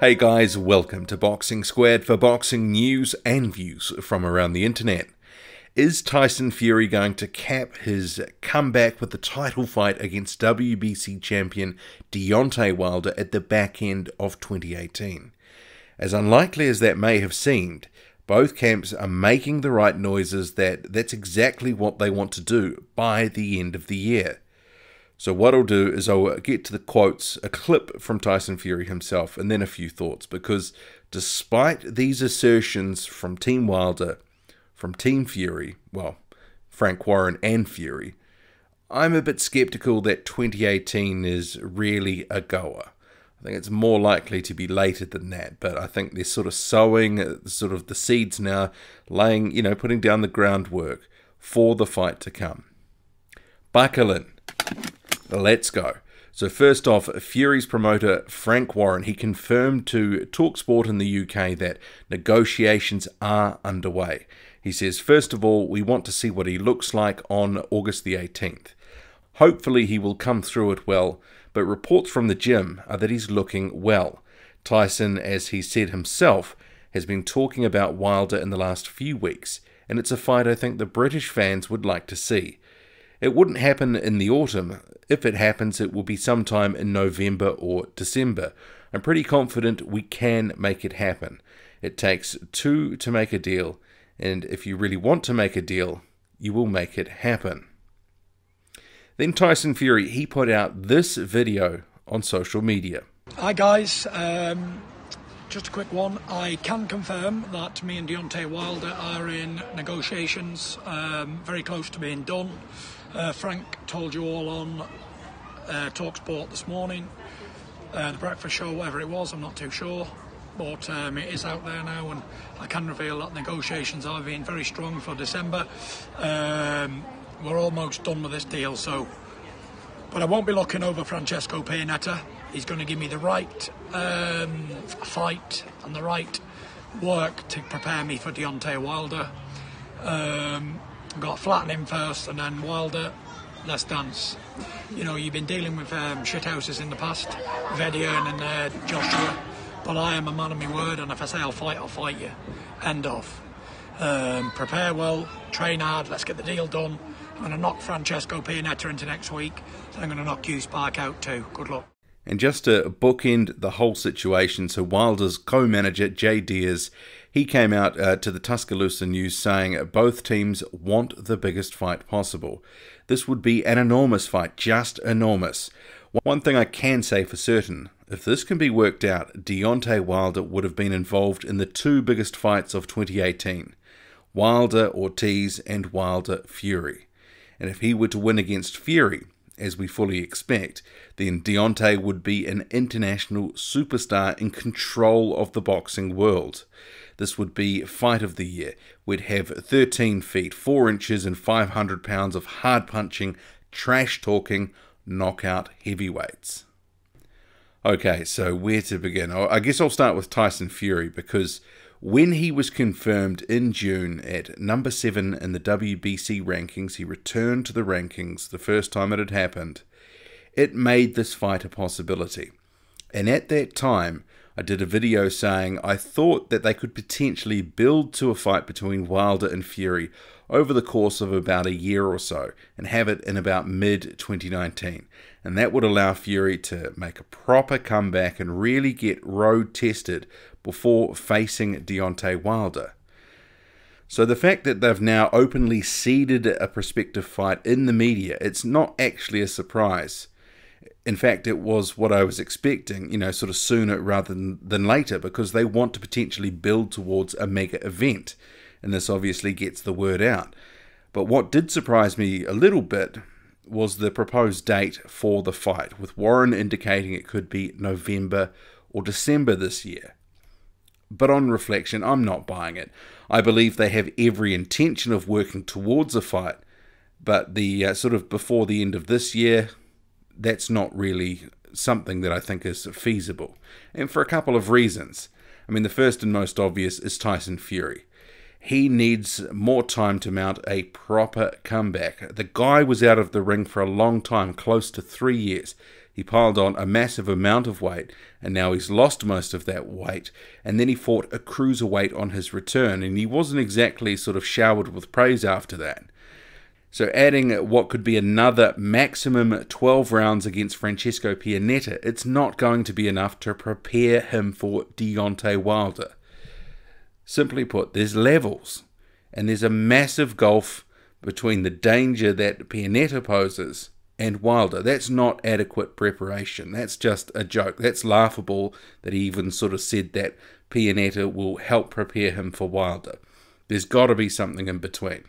Hey guys, welcome to Boxing Squared for boxing news and views from around the internet. Is Tyson Fury going to cap his comeback with the title fight against WBC champion Deontay Wilder at the back end of 2018? As unlikely as that may have seemed, both camps are making the right noises that that's exactly what they want to do by the end of the year. So what I'll do is I'll get to the quotes, a clip from Tyson Fury himself, and then a few thoughts, because despite these assertions from Team Wilder, from Team Fury, well, Frank Warren and Fury, I'm a bit skeptical that 2018 is really a goer. I think it's more likely to be later than that, but I think they're sort of sowing sort of the seeds now, laying, putting down the groundwork for the fight to come. Buckle in. Let's go. So first off, Fury's promoter Frank Warren, he confirmed to TalkSport in the UK that negotiations are underway. He says, first of all, we want to see what he looks like on August the 18th. Hopefully he will come through it well, but reports from the gym are that he's looking well. Tyson, as he said himself, has been talking about Wilder in the last few weeks, and it's a fight I think the British fans would like to see. It wouldn't happen in the autumn. If it happens, it will be sometime in November or December. I'm pretty confident we can make it happen. It takes two to make a deal, and if you really want to make a deal, you will make it happen. Then Tyson Fury, he put out this video on social media. Hi guys, just a quick one. I can confirm that me and Deontay Wilder are in negotiations, very close to being done. Frank told you all on TalkSport this morning, the breakfast show, whatever it was, I'm not too sure, but it is out there now, and I can reveal that negotiations are being very strong for December. We're almost done with this deal, but I won't be looking over Francesco Pianetta. He's going to give me the right fight and the right work to prepare me for Deontay Wilder. I've got to flatten him first, and then Wilder, let's dance. You've been dealing with shithouses in the past, with Eddie Hearn and Joshua, but I am a man of my word, and if I say I'll fight you. End of. Prepare well, train hard, let's get the deal done. I'm going to knock Francesco Pianetta into next week, so I'm going to knock you Spark out too. Good luck. And just to bookend the whole situation, so Wilder's co-manager, Jay Deers, he came out to the Tuscaloosa News saying both teams want the biggest fight possible. This would be an enormous fight, just enormous. One thing I can say for certain, if this can be worked out, Deontay Wilder would have been involved in the two biggest fights of 2018. Wilder Ortiz and Wilder Fury. And if he were to win against Fury, as we fully expect, then Deontay would be an international superstar in control of the boxing world. This would be fight of the year. We'd have 13 feet, 4 inches and 500 pounds of hard-punching, trash-talking, knockout heavyweights. Okay, so where to begin? I guess I'll start with Tyson Fury, because when he was confirmed in June at number 7 in the WBC rankings, he returned to the rankings the first time it had happened. It made this fight a possibility. And at that time, I did a video saying I thought that they could potentially build to a fight between Wilder and Fury over the course of about a year or so, and have it in about mid-2019. And that would allow Fury to make a proper comeback and really get road tested before facing Deontay Wilder. So the fact that they've now openly seeded a prospective fight in the media, it's not actually a surprise. In fact, it was what I was expecting, sort of sooner rather than later, because they want to potentially build towards a mega event. And this obviously gets the word out. But what did surprise me a little bit was the proposed date for the fight, with Warren indicating it could be November or December this year. But on reflection, I'm not buying it. I believe they have every intention of working towards a fight, but the sort of before the end of this year, that's not really something that I think is feasible. And for a couple of reasons. I mean, the first and most obvious is Tyson Fury. He needs more time to mount a proper comeback. The guy was out of the ring for a long time, close to 3 years. He piled on a massive amount of weight, and now he's lost most of that weight, and then he fought a cruiserweight on his return, and he wasn't exactly sort of showered with praise after that. So adding what could be another maximum 12 rounds against Francesco Pianetta, it's not going to be enough to prepare him for Deontay Wilder. Simply put, there's levels, and there's a massive gulf between the danger that Pianetta poses and Wilder. That's not adequate preparation. That's just a joke. That's laughable that he even sort of said that Pianetta will help prepare him for Wilder. There's got to be something in between.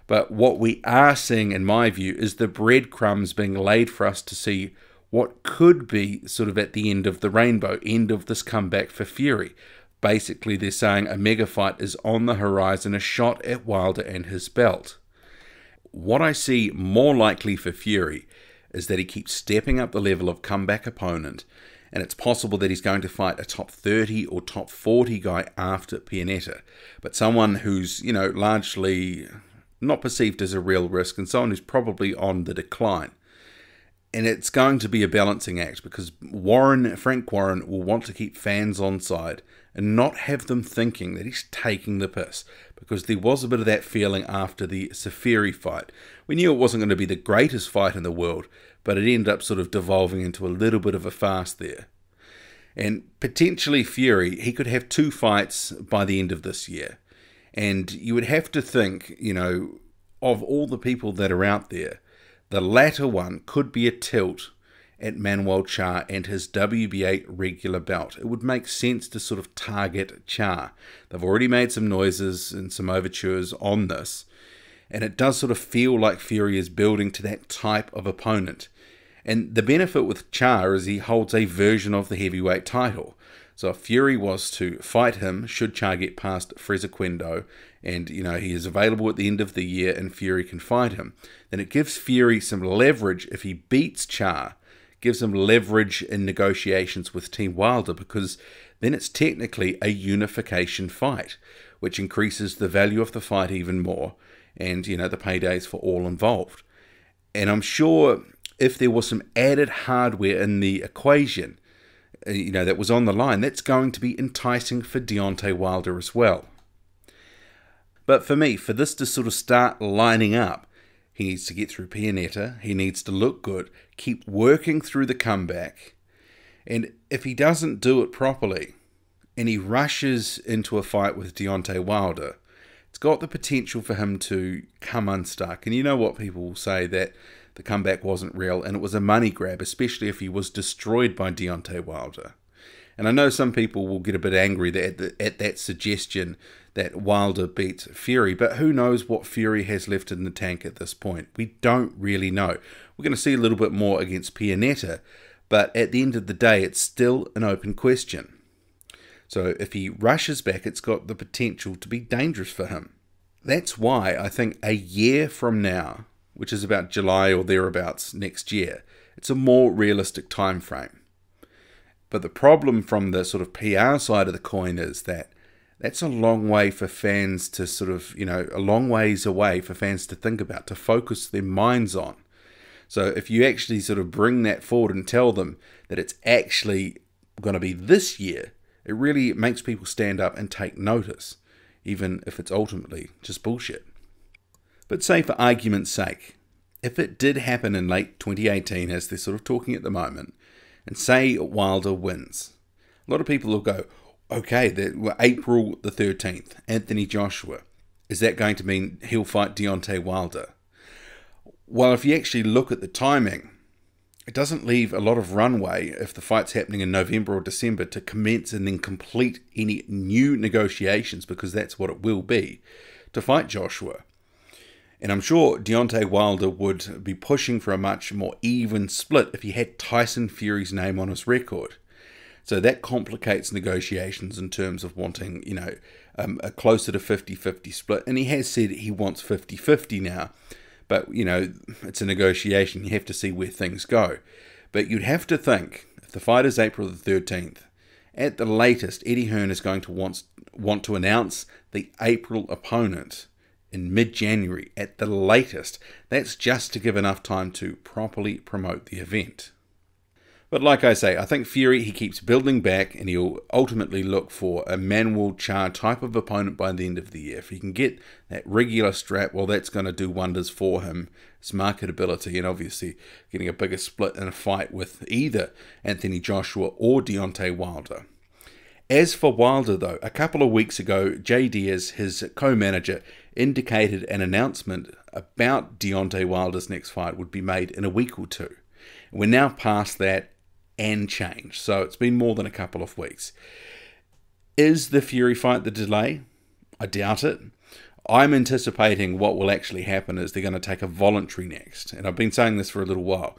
But what we are seeing, in my view, is the breadcrumbs being laid for us to see what could be sort of at the end of the rainbow, end of this comeback for Fury. Basically, they're saying a mega fight is on the horizon, a shot at Wilder and his belt. What I see more likely for Fury is that he keeps stepping up the level of comeback opponent, and it's possible that he's going to fight a top 30 or top 40 guy after Pianetta, but someone who's, largely not perceived as a real risk, and someone who's probably on the decline. And it's going to be a balancing act, because Frank Warren will want to keep fans on side and not have them thinking that he's taking the piss, because there was a bit of that feeling after the Fury fight. We knew it wasn't going to be the greatest fight in the world, but it ended up sort of devolving into a little bit of a farce there. And potentially Fury, he could have 2 fights by the end of this year. And you would have to think, of all the people that are out there, the latter one could be a tilt at Manuel Charr and his WBA regular belt. It would make sense to sort of target Charr. They've already made some noises and some overtures on this, and it does sort of feel like Fury is building to that type of opponent. And the benefit with Charr is he holds a version of the heavyweight title. So if Fury was to fight him, should Charr get past Frezequendo, and he is available at the end of the year and Fury can fight him, then it gives Fury some leverage. If he beats Charr, gives him leverage in negotiations with Team Wilder, because then it's technically a unification fight, which increases the value of the fight even more, and the paydays for all involved. And I'm sure if there was some added hardware in the equation, that was on the line, that's going to be enticing for Deontay Wilder as well. But for me, for this to sort of start lining up, he needs to get through Pianetta, he needs to look good, keep working through the comeback, and if he doesn't do it properly, and he rushes into a fight with Deontay Wilder, it's got the potential for him to come unstuck. And you know what people will say, that the comeback wasn't real and it was a money grab, especially if he was destroyed by Deontay Wilder. And I know some people will get a bit angry at that suggestion that Wilder beats Fury, but who knows what Fury has left in the tank at this point. We don't really know. We're going to see a little bit more against Pianetta, but at the end of the day, it's still an open question. So if he rushes back, it's got the potential to be dangerous for him. That's why I think a year from now, which is about July or thereabouts next year, it's a more realistic time frame. But the problem from the sort of PR side of the coin is that that's a long way for fans to sort of, a long ways away for fans to think about, to focus their minds on. So if you actually sort of bring that forward and tell them that it's actually going to be this year, it really makes people stand up and take notice, even if it's ultimately just bullshit. But say for argument's sake, if it did happen in late 2018, as they're sort of talking at the moment, and say Wilder wins, a lot of people will go, okay, April the 13th, Anthony Joshua, is that going to mean he'll fight Deontay Wilder? Well, if you actually look at the timing, it doesn't leave a lot of runway if the fight's happening in November or December to commence and then complete any new negotiations, because that's what it will be, to fight Joshua. And I'm sure Deontay Wilder would be pushing for a much more even split if he had Tyson Fury's name on his record. So that complicates negotiations in terms of wanting, a closer to 50-50 split. And he has said he wants 50-50 now. But, it's a negotiation. You have to see where things go. But you'd have to think, if the fight is April the 13th, at the latest, Eddie Hearn is going to want to announce the April opponent in mid-January at the latest. That's just to give enough time to properly promote the event. But like I say, I think Fury, he keeps building back and he'll ultimately look for a Manuel Char type of opponent by the end of the year. If he can get that regular strap, well, that's going to do wonders for him, his marketability, and obviously getting a bigger split in a fight with either Anthony Joshua or Deontay Wilder. As for Wilder, though, a couple of weeks ago, Jay Diaz, his co-manager, indicated an announcement about Deontay Wilder's next fight would be made in a week or two. We're now past that and change. So it's been more than a couple of weeks. Is the Fury fight the delay? I doubt it. I'm anticipating what will actually happen is they're going to take a voluntary next. And I've been saying this for a little while.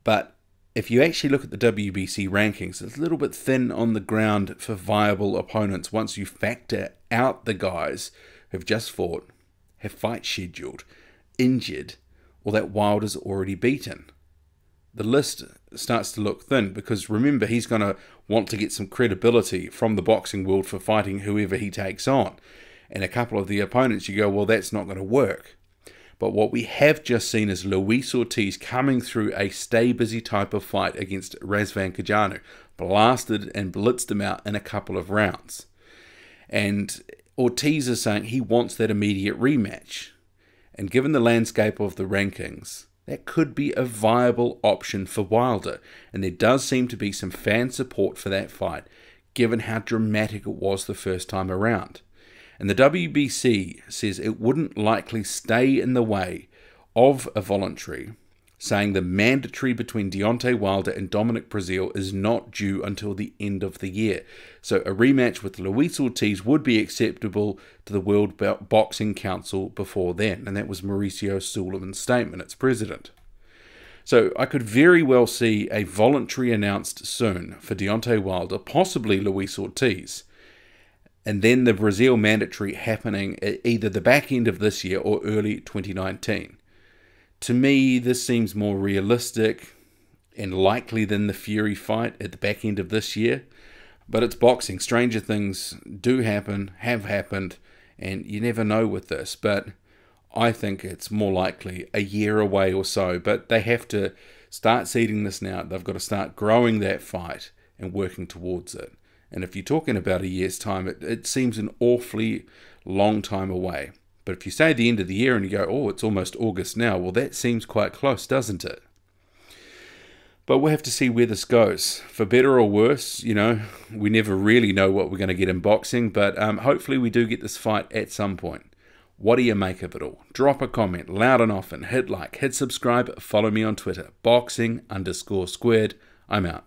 But if you actually look at the WBC rankings, it's a little bit thin on the ground for viable opponents once you factor out the guys who've just fought, have fights scheduled, injured, or that Wilder's already beaten. The list starts to look thin because remember, he's going to want to get some credibility from the boxing world for fighting whoever he takes on. And a couple of the opponents, you go, well, that's not going to work. But what we have just seen is Luis Ortiz coming through a stay busy type of fight against Razvan Kajanu, blasted and blitzed him out in a couple of rounds. And Ortiz is saying he wants that immediate rematch. And given the landscape of the rankings, that could be a viable option for Wilder, and there does seem to be some fan support for that fight, given how dramatic it was the first time around. And the WBC says it wouldn't likely stay in the way of a voluntary, saying the mandatory between Deontay Wilder and Dominic Breazeale is not due until the end of the year. So a rematch with Luis Ortiz would be acceptable to the World Boxing Council before then. And that was Mauricio Sullivan's statement, its president. So I could very well see a voluntary announced soon for Deontay Wilder, possibly Luis Ortiz. And then the Breazeale mandatory happening at either the back end of this year or early 2019. To me, this seems more realistic and likely than the Fury fight at the back end of this year. But it's boxing. Stranger things do happen, have happened, and you never know with this. But I think it's more likely a year away or so. But they have to start seeding this now. They've got to start growing that fight and working towards it. And if you're talking about a year's time, it seems an awfully long time away. But if you say the end of the year and you go, oh, it's almost August now, well, that seems quite close, doesn't it? But we'll have to see where this goes. For better or worse, you know, we never really know what we're going to get in boxing, but hopefully we do get this fight at some point. What do you make of it all? Drop a comment loud and often, hit like, hit subscribe, follow me on Twitter, boxing_squared. I'm out.